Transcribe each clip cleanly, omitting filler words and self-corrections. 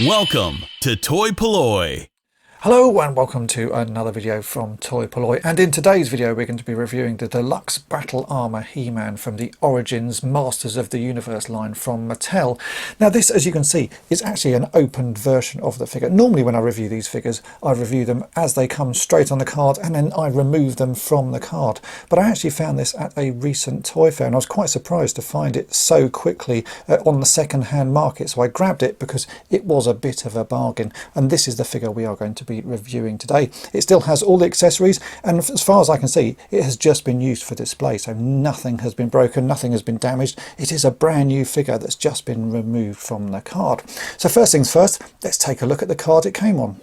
Welcome to toy-polloi. Hello and welcome to another video from toy-polloi, and in today's video we're going to be reviewing the Deluxe Battle Armor He-Man from the Origins Masters of the Universe line from Mattel. Now this, as you can see, is actually an opened version of the figure. Normally when I review these figures I review them as they come straight on the card and then I remove them from the card, but I actually found this at a recent toy fair and I was quite surprised to find it so quickly on the second-hand market, so I grabbed it because it was a bit of a bargain, and this is the figure we are going to be reviewing today. It still has all the accessories, and as far as I can see it has just been used for display, so nothing has been broken, nothing has been damaged. It is a brand new figure that's just been removed from the card. So first things first, let's take a look at the card it came on.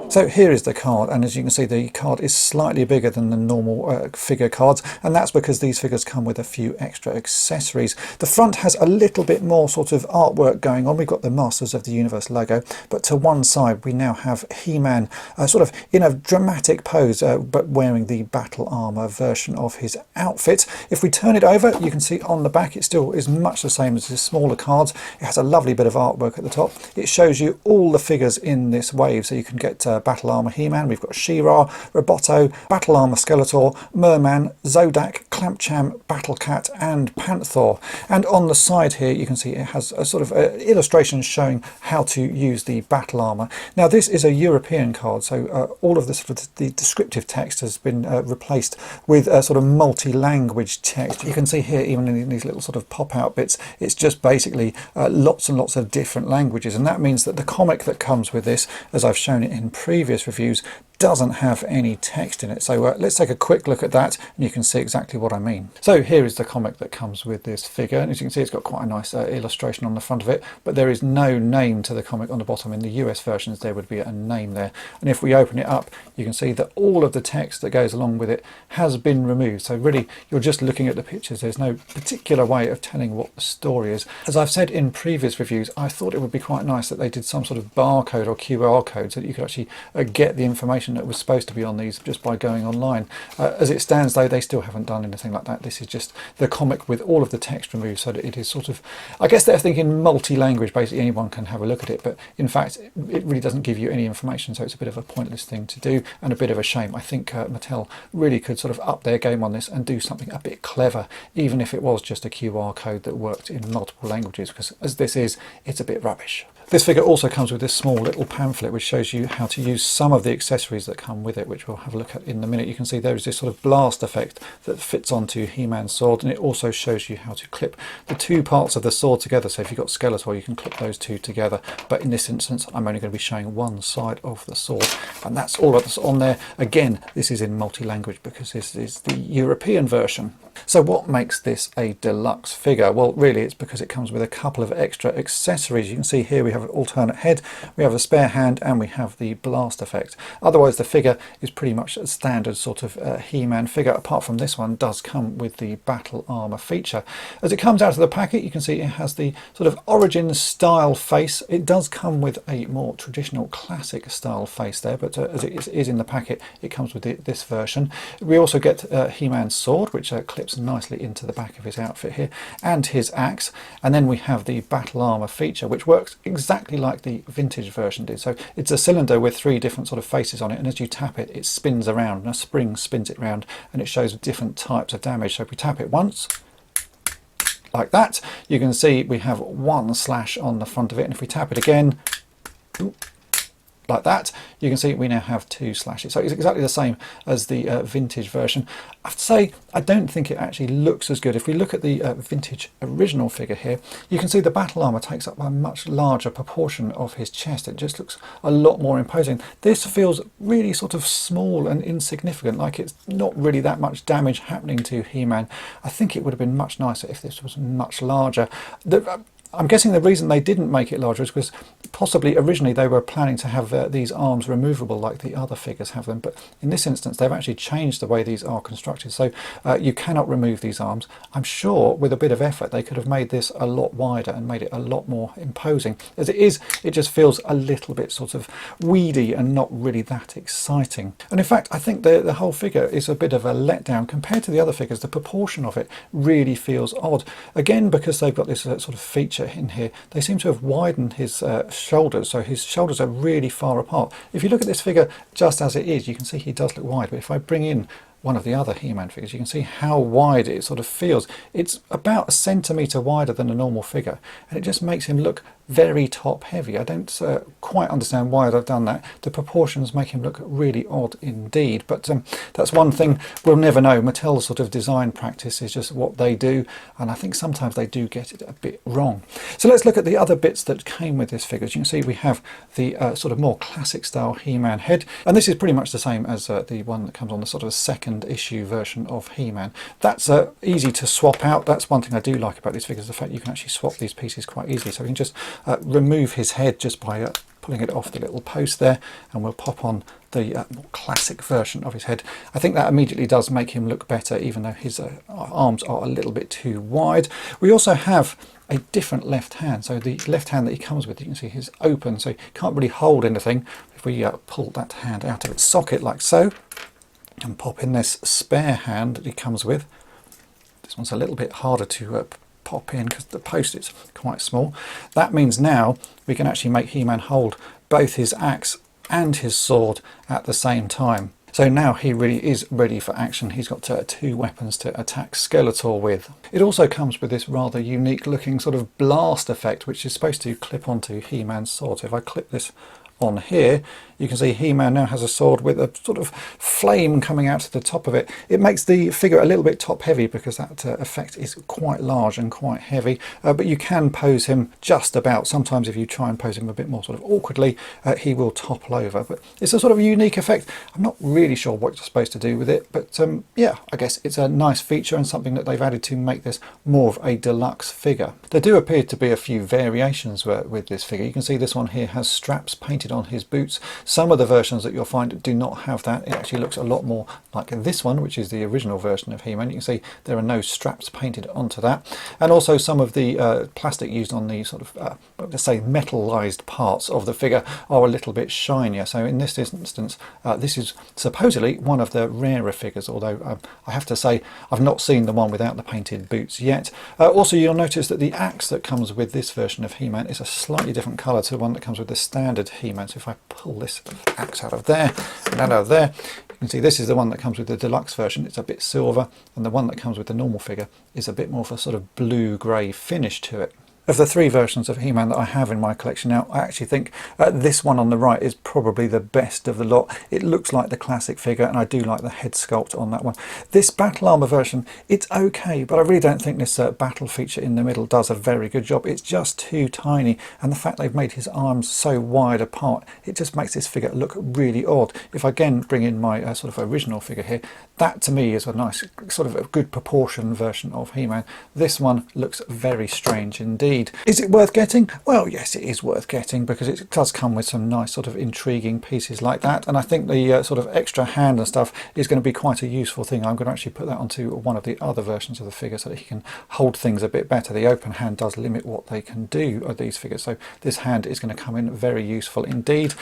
So here is the card, and as you can see the card is slightly bigger than the normal figure cards, and that's because these figures come with a few extra accessories. The front has a little bit more sort of artwork going on. We've got the Masters of the Universe logo, but to one side we now have He-Man sort of in a dramatic pose, but wearing the battle armor version of his outfit. If we turn it over, you can see on the back it still is much the same as the smaller cards. It has a lovely bit of artwork at the top. It shows you all the figures in this wave, so you can get Battle Armor He-Man, we've got She-Ra, Roboto, Battle Armor Skeletor, Merman, Zodak, Clampcham, Battle Cat and Panther. And on the side here you can see it has a sort of illustration showing how to use the battle armor. Now this is a European card, so all of the sort of the descriptive text has been replaced with a sort of multi-language text. You can see here, even in these little sort of pop-out bits, it's just basically lots and lots of different languages, and that means that the comic that comes with this, as I've shown it in previous reviews, doesn't have any text in it. So let's take a quick look at that and you can see exactly what I mean. So here is the comic that comes with this figure, and as you can see it's got quite a nice illustration on the front of it, but there is no name to the comic on the bottom. In the US versions there would be a name there, and if we open it up you can see that all of the text that goes along with it has been removed. So really you're just looking at the pictures. There's no particular way of telling what the story is. As I've said in previous reviews, I thought it would be quite nice that they did some sort of barcode or QR code so that you could actually get the information that was supposed to be on these just by going online. As it stands though, they still haven't done anything like that. This is just the comic with all of the text removed, so that it is sort of, I guess they're thinking multi-language, basically anyone can have a look at it, but in fact it really doesn't give you any information, so it's a bit of a pointless thing to do and a bit of a shame. I think Mattel really could sort of up their game on this and do something a bit clever, even if it was just a QR code that worked in multiple languages, because as this is, it's a bit rubbish. This figure also comes with this small little pamphlet which shows you how to use some of the accessories that come with it, which we'll have a look at in a minute. You can see there is this sort of blast effect that fits onto He-Man's sword, and it also shows you how to clip the two parts of the sword together. So if you've got Skeletor you can clip those two together, but in this instance I'm only going to be showing one side of the sword, and that's all that's on there. Again, this is in multi-language because this is the European version. So what makes this a deluxe figure? Well, really it's because it comes with a couple of extra accessories. You can see here we have an alternate head, we have a spare hand, and we have the blast effect. Otherwise the figure is pretty much a standard sort of He-Man figure, apart from this one does come with the battle armor feature. As it comes out of the packet you can see it has the sort of Origins style face. It does come with a more traditional classic style face there, but as it is in the packet it comes with this version. We also get He-Man's sword, which clips nicely into the back of his outfit here, and his axe, and then we have the battle armor feature, which works exactly like the vintage version did. So it's a cylinder with three different sort of faces on it, and as you tap it, it spins around, and a spring spins it around, and it shows different types of damage. So if we tap it once like that, you can see we have one slash on the front of it, and if we tap it again like that, you can see we now have two slashes. So it's exactly the same as the vintage version. I have to say I don't think it actually looks as good. If we look at the vintage original figure here, you can see the battle armor takes up a much larger proportion of his chest. It just looks a lot more imposing. This feels really sort of small and insignificant, like it's not really that much damage happening to He-Man. I think it would have been much nicer if this was much larger. I'm guessing the reason they didn't make it larger is because possibly originally they were planning to have these arms removable like the other figures have them, but in this instance they've actually changed the way these are constructed, so you cannot remove these arms. I'm sure with a bit of effort they could have made this a lot wider and made it a lot more imposing. As it is, it just feels a little bit sort of weedy and not really that exciting. And in fact I think the whole figure is a bit of a letdown compared to the other figures. The proportion of it really feels odd, again because they've got this sort of feature feature in here. They seem to have widened his shoulders, so his shoulders are really far apart. If you look at this figure just as it is, you can see he does look wide, but if I bring in one of the other He-Man figures, you can see how wide it sort of feels. It's about a centimetre wider than a normal figure, and it just makes him look very top heavy. I don't quite understand why they've done that. The proportions make him look really odd indeed, but that's one thing we'll never know. Mattel's sort of design practice is just what they do, and I think sometimes they do get it a bit wrong. So let's look at the other bits that came with this figure. As you can see, we have the sort of more classic style He-Man head, and this is pretty much the same as the one that comes on the sort of second issue version of He-Man. That's easy to swap out. That's one thing I do like about these figures, the fact you can actually swap these pieces quite easily. So we can just remove his head just by pulling it off the little post there, and we'll pop on the more classic version of his head. I think that immediately does make him look better, even though his arms are a little bit too wide. We also have a different left hand. So the left hand that he comes with, you can see is open, so he can't really hold anything. If we pull that hand out of its socket like so, and pop in this spare hand that he comes with. This one's a little bit harder to pop in because the post is quite small. That means now we can actually make He-Man hold both his axe and his sword at the same time. So now he really is ready for action. He's got two weapons to attack Skeletor with. It also comes with this rather unique looking sort of blast effect, which is supposed to clip onto He-Man's sword. So if I clip this on here, you can see He-Man now has a sword with a sort of flame coming out to the top of it. It makes the figure a little bit top heavy because that effect is quite large and quite heavy, but you can pose him just about. Sometimes if you try and pose him a bit more sort of awkwardly, he will topple over, but it's a sort of unique effect. I'm not really sure what you're supposed to do with it, but yeah, I guess it's a nice feature and something that they've added to make this more of a deluxe figure. There do appear to be a few variations with this figure. You can see this one here has straps painted on his boots. Some of the versions that you'll find do not have that. It actually looks a lot more like this one, which is the original version of He-Man. You can see there are no straps painted onto that, and also some of the plastic used on the sort of let's say metallized parts of the figure are a little bit shinier. So in this instance, this is supposedly one of the rarer figures, although I have to say I've not seen the one without the painted boots yet. Also, you'll notice that the axe that comes with this version of He-Man is a slightly different colour to the one that comes with the standard He-Man. So if I pull this axe out of there and out of there, you can see this is the one that comes with the deluxe version. It's a bit silver, and the one that comes with the normal figure is a bit more of a sort of blue-grey finish to it. Of the three versions of He-Man that I have in my collection now, I actually think this one on the right is probably the best of the lot. It looks like the classic figure, and I do like the head sculpt on that one. This battle armor version, it's okay, but I really don't think this battle feature in the middle does a very good job. It's just too tiny, and the fact they've made his arms so wide apart, it just makes this figure look really odd. If I again bring in my sort of original figure here, that to me is a nice sort of a good proportion version of He-Man. This one looks very strange indeed. Is it worth getting? Well, yes, it is worth getting because it does come with some nice sort of intriguing pieces like that, and I think the sort of extra hand and stuff is going to be quite a useful thing. I'm going to actually put that onto one of the other versions of the figure so that he can hold things a bit better. The open hand does limit what they can do of these figures, so this hand is going to come in very useful indeed.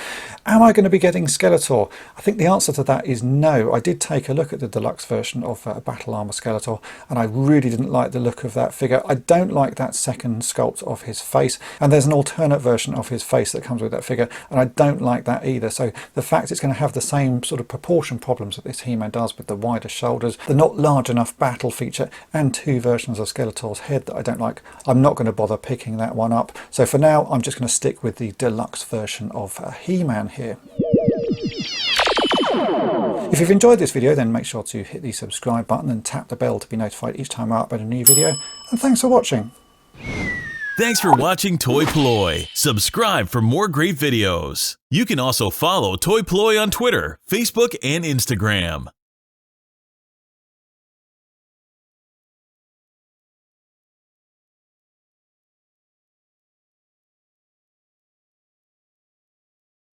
Am I going to be getting Skeletor? I think the answer to that is no. I did take a look at the deluxe version of Battle Armor Skeletor, and I really didn't like the look of that figure. I don't like that second sculpt of his face, and there's an alternate version of his face that comes with that figure, and I don't like that either. So the fact it's going to have the same sort of proportion problems that this He-Man does with the wider shoulders, the not large enough battle feature, and two versions of Skeletor's head that I don't like, I'm not going to bother picking that one up. So for now, I'm just going to stick with the deluxe version of He-Man here. If you've enjoyed this video, then make sure to hit the subscribe button and tap the bell to be notified each time I upload a new video, and thanks for watching. Thanks for watching toy-polloi. Subscribe for more great videos. You can also follow toy-polloi on Twitter, Facebook, and Instagram.